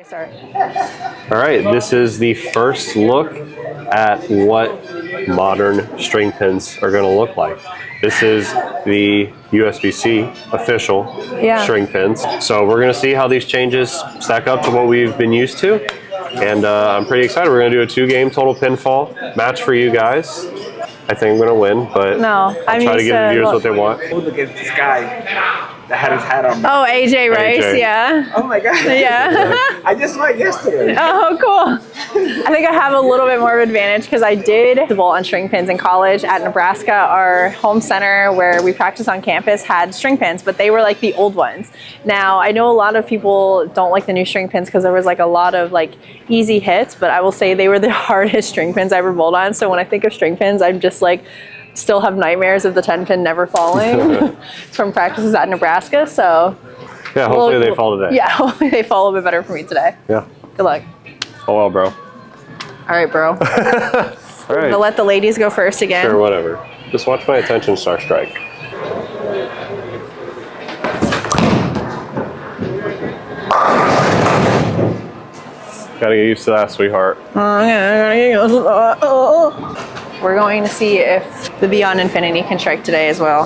Start. All right, this is the first look at what modern string pins are going to look like. This is the USB-C official string pins. So we're going to see how these changes stack up to what we've been used to. And I'm pretty excited. We're going to do a 2-game total pinfall match for you guys. I think I'm going to win, but I'll try to give the viewers what they want. Look at this guy that had his hat on. Oh, AJ Rice, AJ. Yeah. Oh my God. Yeah. I just saw it yesterday. Oh, cool. I think I have a little bit more of an advantage because I did bowl on string pins in college at Nebraska. Our home center where we practice on campus had string pins, but they were like the old ones. Now, I know a lot of people don't like the new string pins because there was like a lot of like easy hits, but I will say they were the hardest string pins I ever bowled on. So when I think of string pins, I'm just like, still have nightmares of the 10-pin never falling from practices at Nebraska. So yeah, hopefully they fall today. Yeah, hopefully they fall a bit better for me today. Yeah. Good luck. Oh well, bro. All right, bro. All right. I'm gonna let the ladies go first again. Sure, whatever. Just watch my attention star strike. Gotta get used to that, sweetheart. We're going to see if the Beyond Infinity can strike today as well.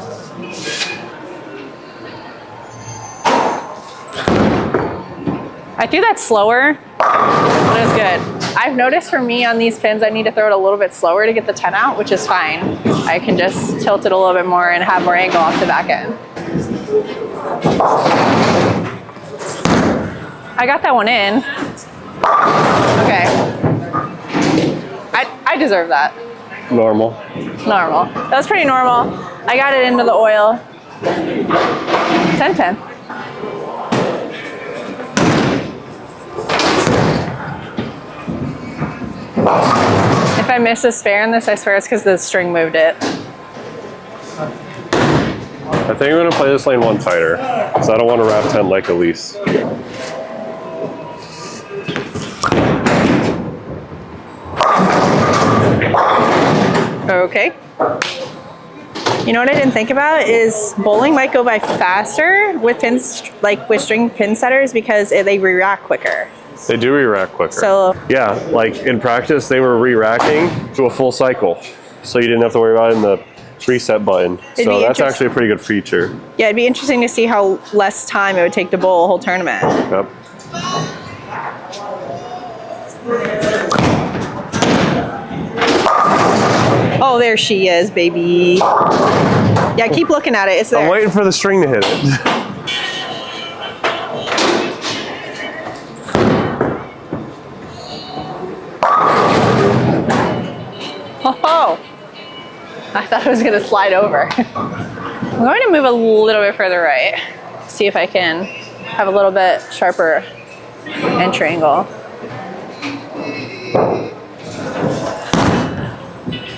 I threw that slower, but it was good. I've noticed for me on these pins, I need to throw it a little bit slower to get the 10 out, which is fine. I can just tilt it a little bit more and have more angle off the back end. I got that one in. Okay. I deserve that. Normal. Normal. That was pretty normal. I got it into the oil. 10-pin. If I miss a spare in this, I swear it's because the string moved it. I think I'm going to play this lane one tighter, because I don't want to wrap 10 like Elise. Okay. You know what I didn't think about is bowling might go by faster with pins, like with string pin setters, because they re-rack quicker. They do re-rack quicker. So yeah, like in practice, they were re-racking to a full cycle, so you didn't have to worry about it in the reset button. So that's actually a pretty good feature. Yeah, it'd be interesting to see how less time it would take to bowl a whole tournament. Yep. Oh, there she is, baby. Yeah, keep looking at it. It's there. I'm waiting for the string to hit it. Oh, I thought it was going to slide over. I'm going to move a little bit further right. See if I can have a little bit sharper entry angle.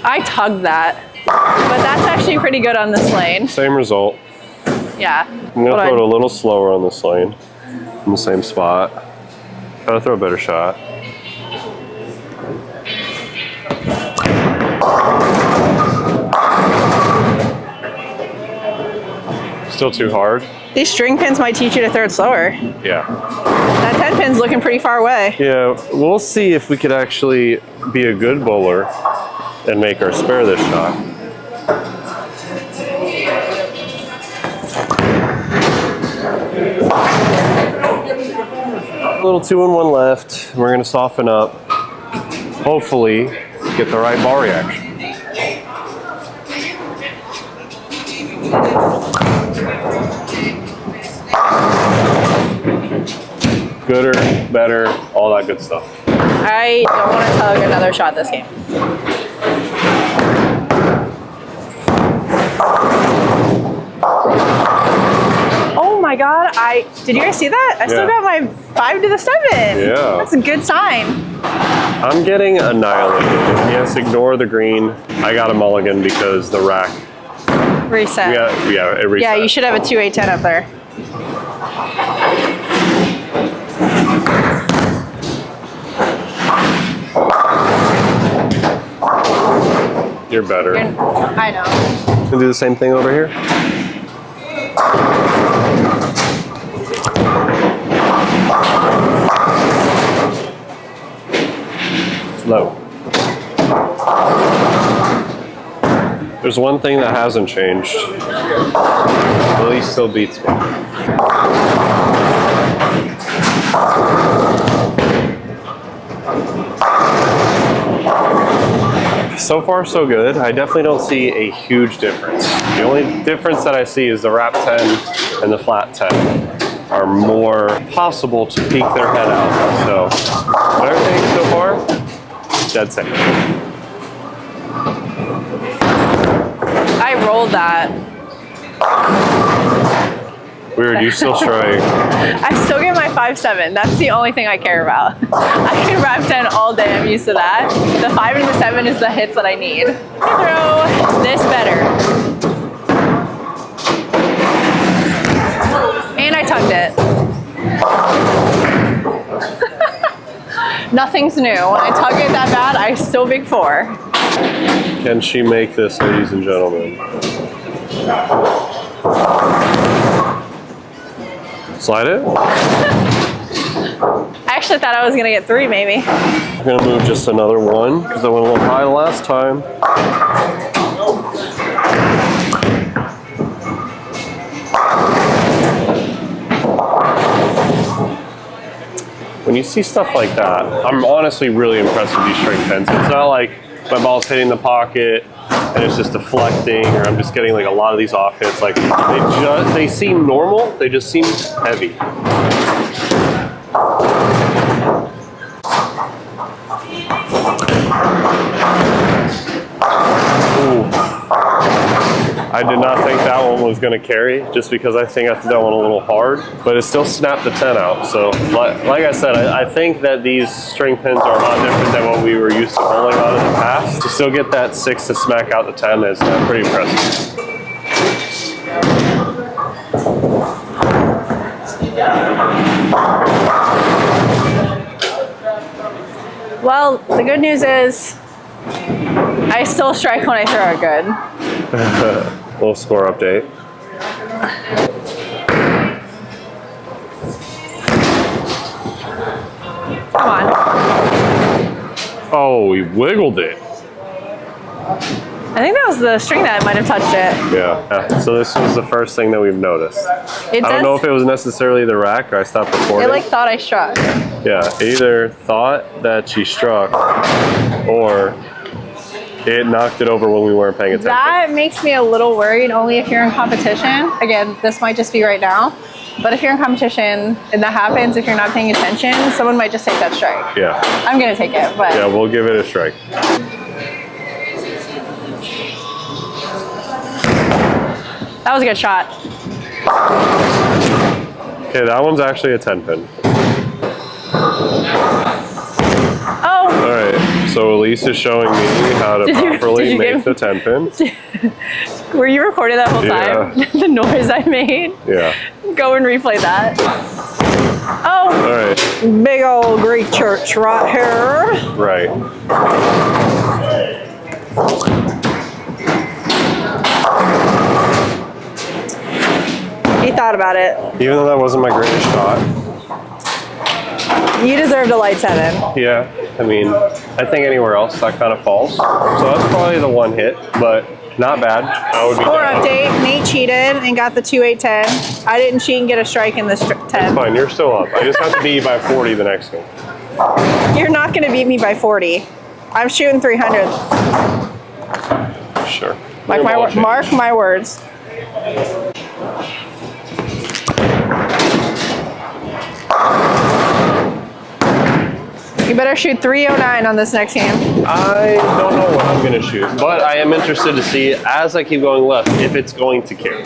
I tugged that, but that's actually pretty good on this lane. Same result. Yeah. I'm going to throw it a little slower on this lane, in the same spot. Gotta throw a better shot. Still too hard. These string pins might teach you to throw it slower. Yeah. That 10 pin's looking pretty far away. Yeah, we'll see if we could actually be a good bowler and make our spare this shot. A little 2-in-1 left. We're gonna soften up. Hopefully, get the right ball reaction. Gooder, better, all that good stuff. I don't want to tug another shot this game. Oh my God, did you guys see that? I still got my 5 to the 7. Yeah. That's a good sign. I'm getting annihilated. Yes, ignore the green. I got a mulligan because the rack. Reset. Yeah, it reset. Yeah, you should have a 2-8-10 up there. You're better. I know. Can do the same thing over here. low. There's one thing that hasn't changed. Lily still beats me. So far, so good. I definitely don't see a huge difference. The only difference that I see is the wrap 10 and the flat 10 are more possible to peek their head out. So, but everything so far, dead same. I rolled that. Weird, you still strike. I still get my 5-7. That's the only thing I care about. I can wrap 10 all day. I'm used to that. The 5 and the 7 is the hits that I need. Throw this better. And I tugged it. Nothing's new. When I tug it that bad, I still big 4. Can she make this, ladies and gentlemen? Slide it? I actually thought I was gonna get 3 maybe. I'm gonna move just another 1 because I went a little high last time. When you see stuff like that, I'm honestly really impressed with these string pins. It's not like my ball's hitting the pocket and it's just deflecting, or I'm just getting like a lot of these off hits. Like they seem normal, they just seem heavy. Ooh. I did not think that one was going to carry, just because I think I threw that one a little hard, but it still snapped the 10 out. So like I said, I think that these string pins are a lot different than what we were used to bowling on in the past. To still get that 6 to smack out the 10 is pretty impressive. Well, the good news is I still strike when I throw it good. Little score update. Come on. Oh, we wiggled it. I think that was the string that might have touched it. Yeah. So this was the first thing that we've noticed. It I don't know if it was necessarily the rack or I stopped recording. It like thought I struck. Yeah, it either thought that she struck or it knocked it over when we weren't paying attention. That makes me a little worried, only if you're in competition. Again, this might just be right now. But if you're in competition and that happens, if you're not paying attention, someone might just take that strike. Yeah. I'm going to take it, but... Yeah, we'll give it a strike. That was a good shot. Okay, that one's actually a 10 pin. Oh! All right, so Elise is showing me how to properly make the 10 pin. Were you recording that whole time? Yeah. The noise I made? Yeah. Go and replay that. Oh! All right. Big old Greek church right here. Right. He thought about it. Even though that wasn't my greatest shot. You deserved a light 7. Yeah, I mean, I think anywhere else that kind of falls. So that's probably the one hit, but not bad. That would be Score down. update. Nate cheated and got the 2-8-10. I didn't cheat and get a strike in the 10. It's fine, you're still up. I just have to beat you by 40 the next game. You're not going to beat me by 40. I'm shooting 300. Sure. Mark my words. You better shoot 309 on this next game. I don't know what I'm going to shoot, but I am interested to see, as I keep going left, if it's going to carry.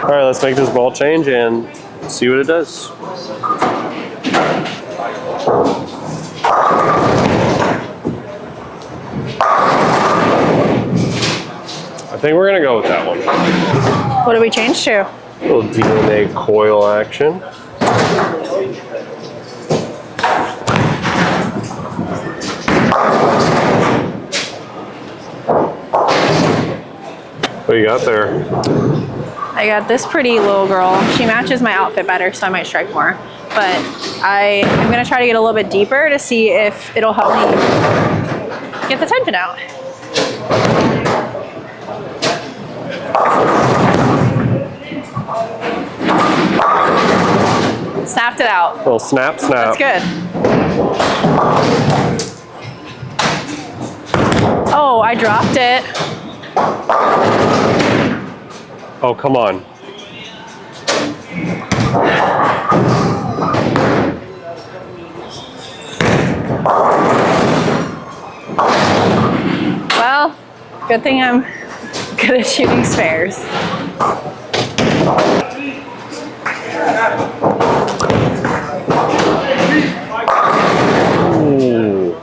All right, let's make this ball change and see what it does. I think we're gonna go with that one. What do we change to? A little DNA coil action. What do you got there? I got this pretty little girl. She matches my outfit better, so I might strike more. But I'm gonna try to get a little bit deeper to see if it'll help me get the 10 pin out. Snapped it out. Little snap, snap. That's good. Oh, I dropped it. Oh, come on. Well, good thing I'm good at shooting spares. Ooh.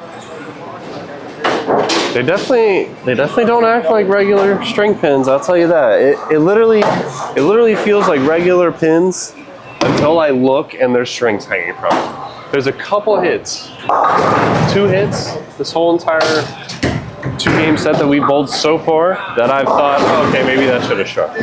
They definitely don't act like regular string pins. I'll tell you that. It literally feels like regular pins until I look and there's strings hanging from it. There's a couple hits, 2 hits this whole entire 2-game set that we bowled so far that I've thought, oh, okay, maybe that should have struck.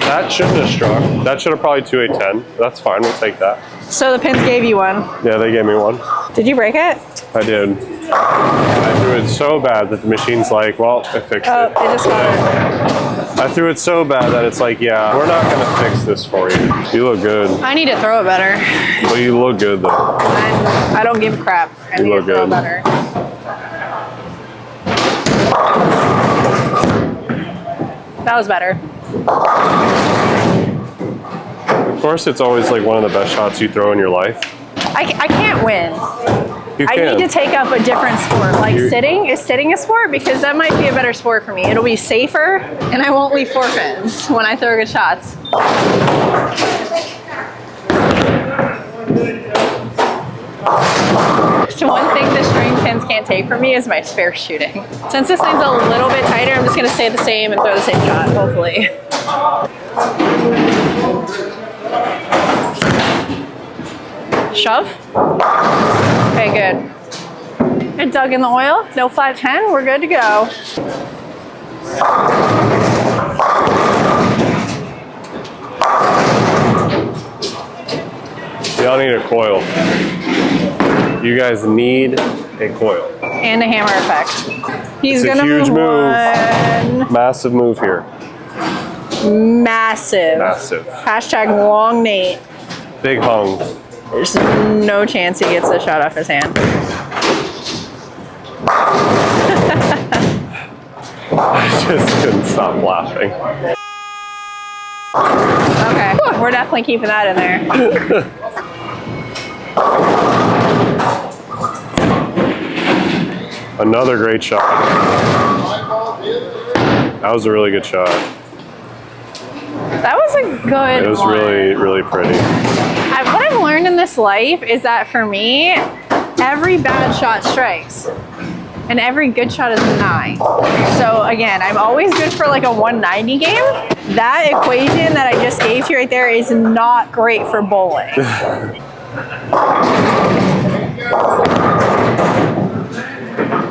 That shouldn't have struck. That should have probably 2-8-10. That's fine, we'll take that. So the pins gave you one. Yeah, they gave me one. Did you break it? I did. I threw it so bad that the machine's like, well, I fixed Oh, it. it just got it. I threw it so bad that it's like, yeah, we're not gonna fix this for you. You look good. I need to throw it better. Well, you look good though. I don't give a crap. I You need look to throw good. better. That was better. Of course, it's always like one of the best shots you throw in your life. I can't win. You I can. need to take up a different sport. Like You- sitting, is sitting a sport? Because that might be a better sport for me. It'll be safer and I won't leave 4 pins when I throw good shots. So one thing the string pins can't take from me is my spare shooting. Since this thing's a little bit tighter, I'm just gonna stay the same and throw the same shot, hopefully. Shove. Okay, good. It dug in the oil, no flat 10, we're good to go. Y'all need a coil. You guys need a coil. And a hammer effect. He's It's a gonna huge move. one. Massive move here. Massive. Massive. Hashtag long Nate. Big hung. There's no chance he gets the shot off his hand. I just couldn't stop laughing. Okay, we're definitely keeping that in there. Another great shot. That was a really good shot. That was a good It was one. really pretty. What I've learned in this life is that for me, every bad shot strikes. And every good shot is a 9. So again, I'm always good for like a 190 game. That equation that I just gave to you right there is not great for bowling.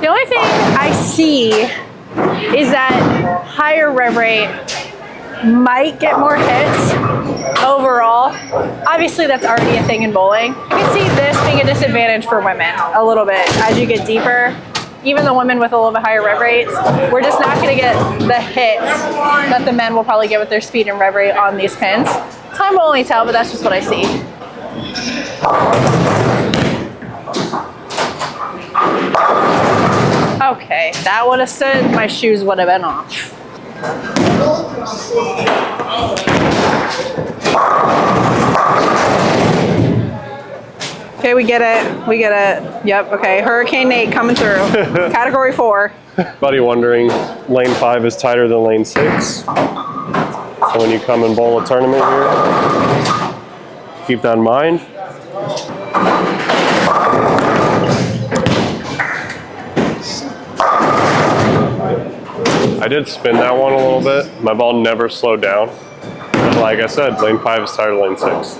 The only thing I see is that higher rev rate might get more hits overall. Obviously, that's already a thing in bowling. You can see this being a disadvantage for women a little bit as you get deeper. Even the women with a little bit higher rev rates, we're just not going to get the hits that the men will probably get with their speed and rev rate on these pins. Time will only tell, but that's just what I see. Okay, that would have stood, my shoes would have been off. Okay, we get it. We get it. Yep, okay. Hurricane Nate coming through. Category 4. Buddy wondering, lane 5 is tighter than lane 6. So when you come and bowl a tournament here, keep that in mind. I did spin that one a little bit. My ball never slowed down. But like I said, lane 5 is tighter than lane 6.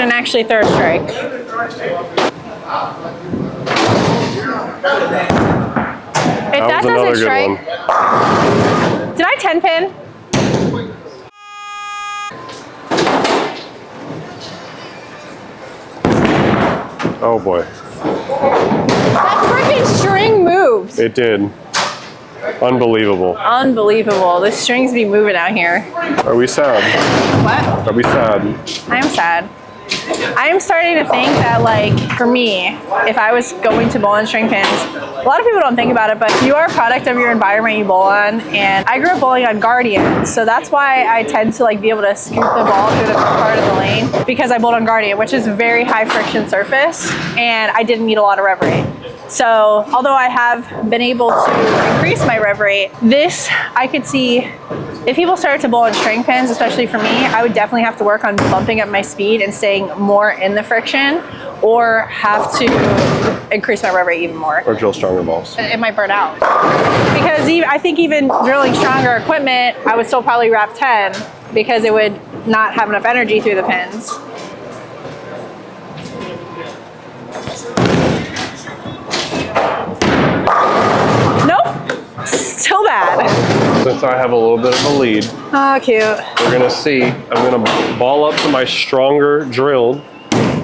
and actually throw a strike. If that was another doesn't good strike, one. did I 10 pin? Oh boy, That freaking string moves. it did. Unbelievable. Unbelievable. The strings be moving out here. Are we sad? What? Are we sad? I am sad. I am starting to think that, like, for me, if I was going to bowl on string pins, a lot of people don't think about it, but you are a product of your environment you bowl on. And I grew up bowling on Guardian, so that's why I tend to like be able to scoop the ball through the part of the lane, because I bowled on Guardian, which is a very high friction surface, and I didn't need a lot of rev rate. So although I have been able to increase my rev rate, this I could see if people started to bowl on string pins, especially for me, I would definitely have to work on bumping up my speed and staying more in the friction, or have to increase my rev rate even more. Or drill stronger balls? It might burn out. Because I think even drilling stronger equipment, I would still probably wrap 10 because it would not have enough energy through the pins. Nope, still bad. Since I have a little bit of a lead, Oh, cute. we're gonna see. I'm gonna ball up to my stronger drilled.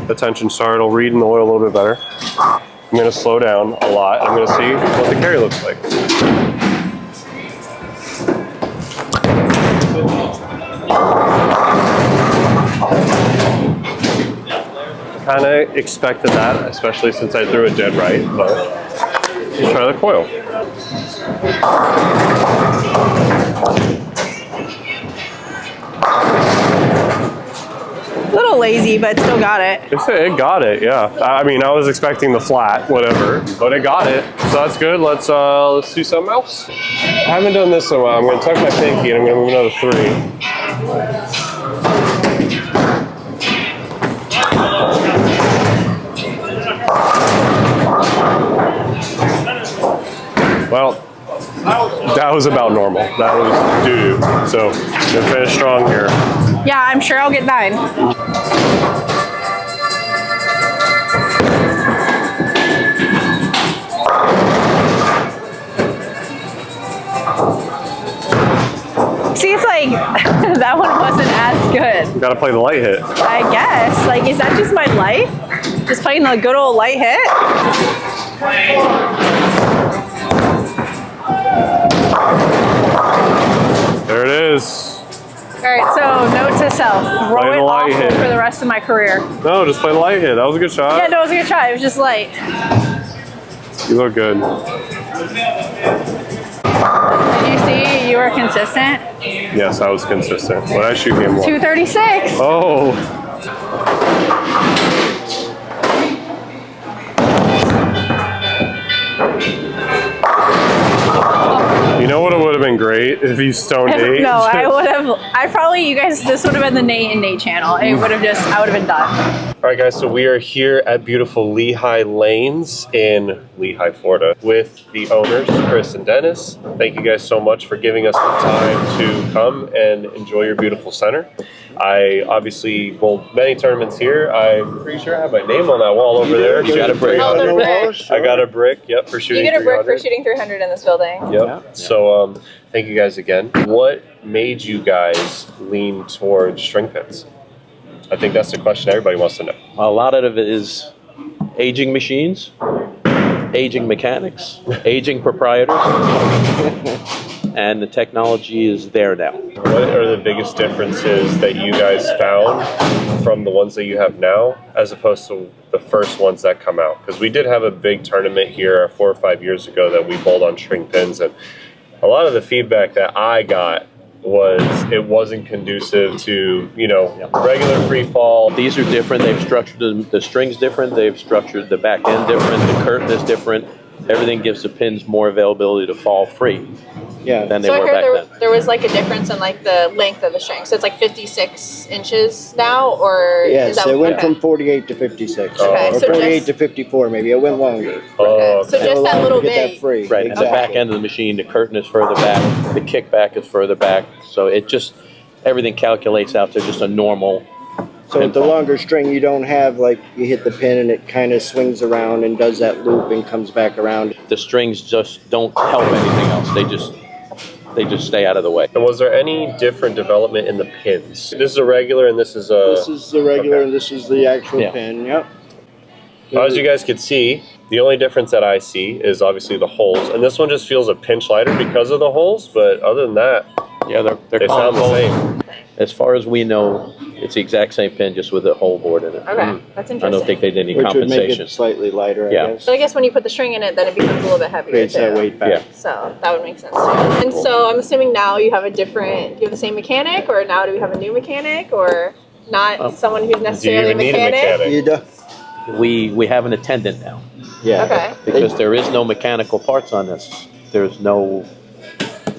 The tension star, it'll read in the oil a little bit better. I'm gonna slow down a lot. I'm gonna see what the carry looks like. Kind of expected that, especially since I threw it dead right, but let's try the coil. A little lazy, but still got it. It got it, yeah. I mean, I was expecting the flat, whatever, but it got it. So that's good. Let's do something else. I haven't done this in a while. I'm gonna tuck my pinky and I'm gonna move another 3. Well, that was about normal. That was doo-doo. So, gonna finish strong here. Yeah, I'm sure I'll get 9. See, it's like, that one wasn't as good. Gotta play the light hit. I guess. Like, is that just my life? Just playing the good old light hit? There it is. All right, so note to self, Play roll the it light awful hit. for the rest of my career. No, just play the light hit. That was a good shot. Yeah, no, it was a good try. It was just light. You look good. Did you see you were consistent? Yes, I was consistent. What did I shoot game 1? 236. Oh. You know what? It would have been great if you stoned 8. No, I would have. This would have been the Nate and Nate channel. It would have I would have been done. All right, guys, so we are here at beautiful Lehigh Lanes in Lehigh, Florida with the owners, Chris and Dennis. Thank you guys so much for giving us the time to come and enjoy your beautiful center. I obviously bowled many tournaments here. I'm pretty sure I have my name on that wall over there. You got a brick. Oh, the brick. I got a brick, yep, for shooting You get a brick 300. for shooting 300 in this building. Yep. So thank you guys again. What made you guys lean towards string pins? I think that's the question everybody wants to know. A lot of it is aging machines, aging mechanics, aging proprietors, and the technology is there now. What are the biggest differences that you guys found from the ones that you have now as opposed to the first ones that come out? Because we did have a big tournament here 4 or 5 years ago that we bowled on string pins, and a lot of the feedback that I got was it wasn't conducive to, regular free fall. These are different. They've structured the strings different. They've structured the back end different. The curtain is different. Everything gives the pins more availability to fall free than they So I were heard back then. there was like a difference in like the length of the string. So it's like 56 inches now, or is Yes, that it went okay. from 48 to 56. Okay, or so 48 just- to 54 maybe. It went longer. Oh, So okay. just that little to get bit. that free. Right, and the back end of the machine, the curtain is further back, the kickback is further back, so it just, everything calculates out to just a normal So with the longer string, you don't have like you hit the pin and it kind of swings around and does that loop and comes back around. The strings just don't help anything else. They just stay out of the way. And was there any different development in the pins? This is a regular and this is a... This is the regular Okay. and this is the actual Yeah. pin. Yep. As you guys could see, the only difference that I see is obviously the holes. And this one just feels a pinch lighter because of the holes, but other than that, Yeah, they're they sound the both- same. As far as we know, it's the exact same pin, just with a hole board in it. Okay, that's I interesting. don't think they did any Which would make compensation. it slightly lighter, Yeah. I guess. But I guess when you put the string in it, then it becomes a little bit heavier Creates too. that weight back. Yeah. So that would make sense too. And so I'm assuming now you have a different, do you have the same mechanic, or now do we have a new mechanic, or not someone who's Do you necessarily even need a mechanic? You do. We have an attendant now Yeah. Okay. because there is no mechanical parts on this. There's no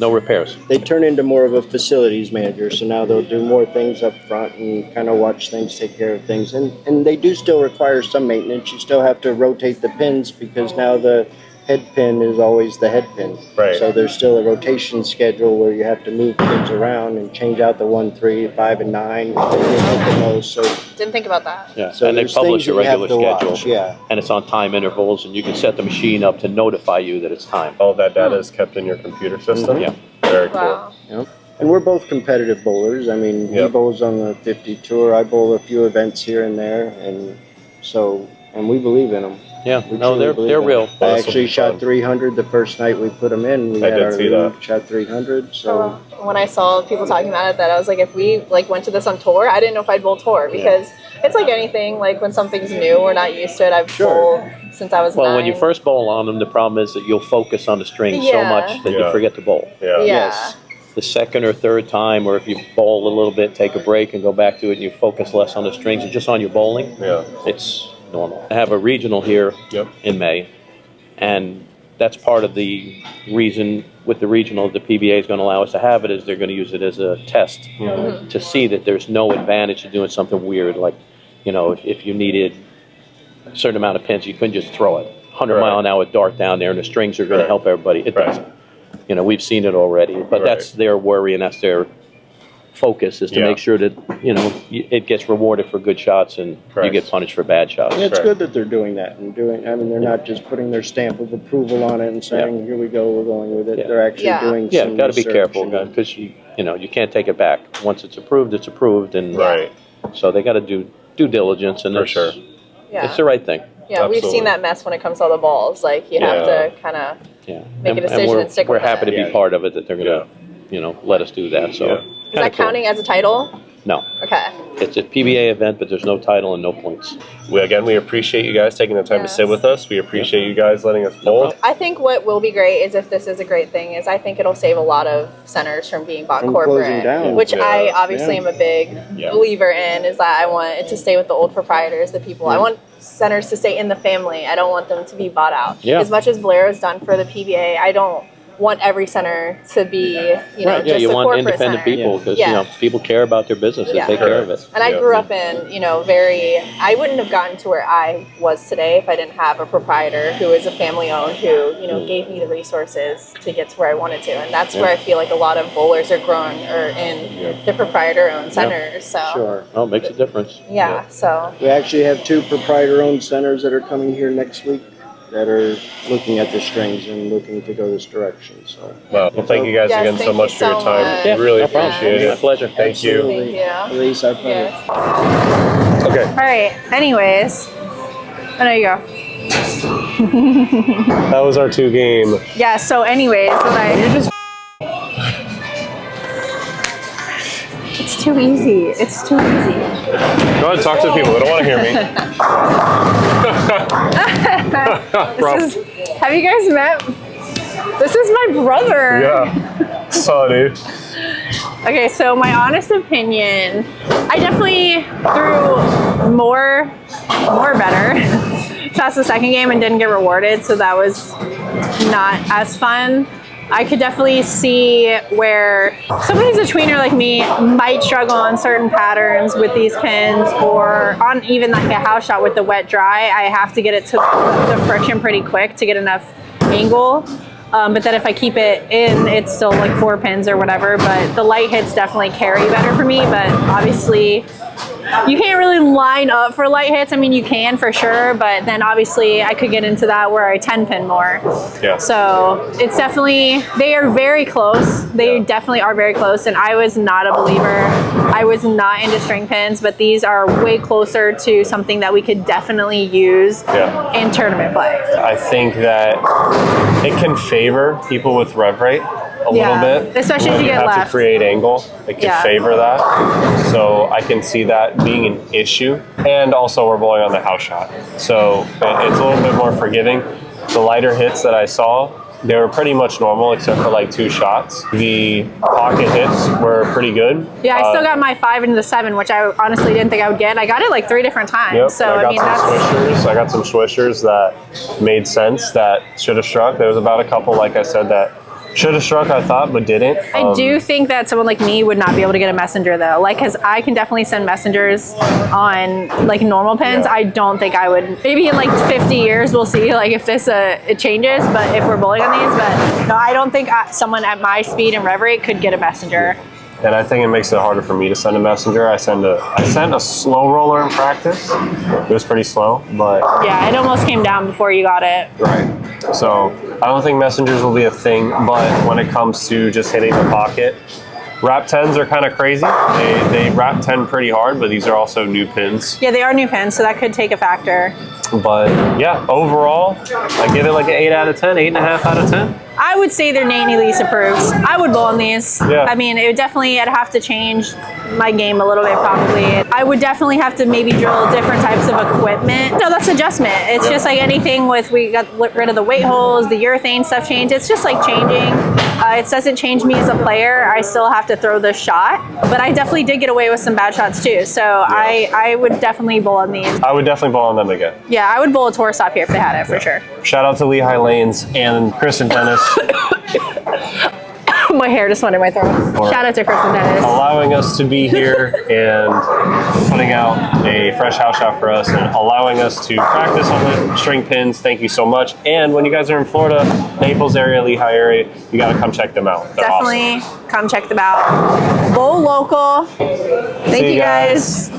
repairs. They turn into more of a facilities manager, so now they'll do more things up front and kind of watch things, take care of things. And they do still require some maintenance. You still have to rotate the pins because now the head pin is always the head pin. Right. So there's still a rotation schedule where you have to move pins around and change out the 1, 3, 5, and 9. They hit the most. So, Didn't think about that. Yeah, so and they there's publish things a that you have regular to schedule, watch, yeah. and it's on time intervals, and you can set the machine up to notify you that it's time. All that data is kept in your computer system? Yeah. Very cool. Wow. Yep. And we're both competitive bowlers. I mean, he Yep. bowls on the 50 tour. I bowl a few events here and there, and we believe in them. Yeah, We no, truly they're believe they're in 'em. real. Well, I this will actually be shot fun. 300 the first night we put them in. We I had did our see league, that. shot 300. So When I saw people talking about it, that I was like, if we like went to this on tour, I didn't know if I'd bowl tour because it's like anything. Like when something's new, we're not used to it. I've Sure. bowled since I was Well, 9. when you first bowl on them, the problem is that you'll focus on the string so Yeah. much that you Yeah. forget to bowl. Yeah. Yeah. Yes. The second or third time, or if you bowl a little bit, take a break and go back to it, and you focus less on the strings and just on your bowling, Yeah. it's normal. I have a regional here Yep. in May, and that's part of the reason with the regional the PBA is going to allow us to have it is they're going to use it as a test to see that there's no advantage to doing something weird like, you know, if you needed a certain amount of pins, you couldn't just throw it 100 mile an hour dart down there and the strings are going to Right. help everybody. It Right. doesn't. You know, we've seen it already, but Right. that's their worry and that's their focus is to Yeah. make sure that, you know, it gets rewarded for good shots and you Correct. get punished for bad shots. yeah, it's Sure. good that they're doing that and doing. I mean, they're not just putting their stamp of approval on it and saying, "Here we go, we're going with it." Yeah. They're actually Yeah. doing. Yeah, some got to be research careful and- because you know you can't take it back. Once it's approved, and Right. so they got to do due diligence, and For it's, sure. Yeah. it's the right thing. Yeah, we've Absolutely. seen that mess when it comes to all the balls. Like you have Yeah. to kind of Yeah, Make a decision we're, and stick we're with happy it. to be Yeah. part of it. That they're gonna, Yeah. you know, let us do that. So Yeah. is kinda that cool. counting as a title? No, Okay. it's a PBA event, but there's no title and no points. We appreciate you guys taking the time to sit Yes. with us. We appreciate you guys letting us bowl. problem. I think what will be great is if this is a great thing is I think it'll save a lot of centers from being bought From corporate, closing down. which I Yeah. obviously Yeah. am a big Yeah. believer in. Is that I want it to stay with the old proprietors, the people. I want centers to stay in the family. I don't want them to be bought out. Yeah. As much as Blair has done for the PBA, I don't want every center to be, you know, Right? Yeah, just you a want corporate independent center. people because Yeah. you know people care about their business. They Yeah. take care of it. And I Yeah. grew up in, you know, I wouldn't have gotten to where I was today if I didn't have a proprietor who is a family owned, who, you know, gave me the resources to get to where I wanted to. And that's where I feel like a lot of bowlers are growing or in the proprietor owned centers. So, Sure. Oh, it makes a difference. yeah, so. We actually have 2 proprietor-owned centers that are coming here next week that are looking at the strings and looking to go this direction. So Well, thank you guys Yes, again thank so you much for your so time. much. Yeah, Really no problem. appreciate My it. pleasure. Thank you. absolutely. Thank you. Elise, our pleasure. Yes. Okay. All right. Anyways, there you go. That was our 2 game. Yeah. So, anyways, it's too easy. It's too easy. Go ahead and talk to the people. They don't want to hear me. Bro. Have you guys met? This is my brother. Yeah. Saw dude. Okay, so my honest opinion, I definitely threw more better past the second game and didn't get rewarded, so that was not as fun. I could definitely see where someone who's a tweener like me might struggle on certain patterns with these pins, or on even like a house shot with the wet dry. I have to get it to the friction pretty quick to get enough angle. But then if I keep it in, it's still like 4 pins or whatever. But the light hits definitely carry better for me. But obviously, you can't really line up for light hits. I mean, you can for sure, but then obviously I could get into that where I 10 pin more. Yeah. So it's definitely, they are very close. They definitely are very close. And I was not a believer. I was not into string pins, but these are way closer to something that we could definitely use in tournament play. I think that it can favor people with rev rate a little bit. Especially if when you get have left. to create angle. It can favor that. So I can see that being an issue. And also we're bowling on the house shot. So it's a little bit more forgiving. The lighter hits that I saw, they were pretty much normal except for like 2 shots. The pocket hits were pretty good. Yeah, I still got my 5 into the 7, which I honestly didn't think I would get. I got it like 3 different times. Yep, So I I mean, got some swishers. I got some swishers that made sense, that should have struck. There was about a couple, like I said, that should have struck, I thought, but didn't. I do think that someone like me would not be able to get a messenger though. Like, cause I can definitely send messengers on like normal pins. I don't think I would. Maybe in like 50 years we'll see like if this it changes. But if we're bowling on these, but no, I don't think someone at my speed and rev rate could get a messenger. And I think it makes it harder for me to send a messenger. I sent a slow roller in practice. It was pretty slow, but yeah, it almost came down before you got it. right. So I don't think messengers will be a thing, but when it comes to just hitting the pocket, wrap 10s are kind of crazy. They wrap 10 pretty hard, but these are also new pins. Yeah, they are new pins, so that could take a factor. But yeah, overall, I give it like an 8 out of 10, 8.5 out of 10. I would say they're Nate Lease approved. I would bowl on these. Yeah. I mean, it would definitely, I'd have to change my game a little bit probably. I would definitely have to maybe drill different types of equipment. No, that's adjustment. It's just like anything with, we got rid of the weight holes, the urethane stuff changed. It's just like changing. It doesn't change me as a player. I still have to throw the shot, but I definitely did get away with some bad shots too. So I would definitely bowl on these. I would definitely bowl on them again. Yeah, I would bowl a tour stop here if they had it for sure. Shout out to Lehigh Lanes and Chris and Dennis. My hair just went in my throat. Shout out to Chris and Dennis. Allowing us to be here and putting out a fresh house shot for us and allowing us to practice on the string pins. Thank you so much. And when you guys are in Florida, Naples area, Lehigh area, you got to come check them out. They're Definitely awesome. come check them out. Bowl local. Thank you guys.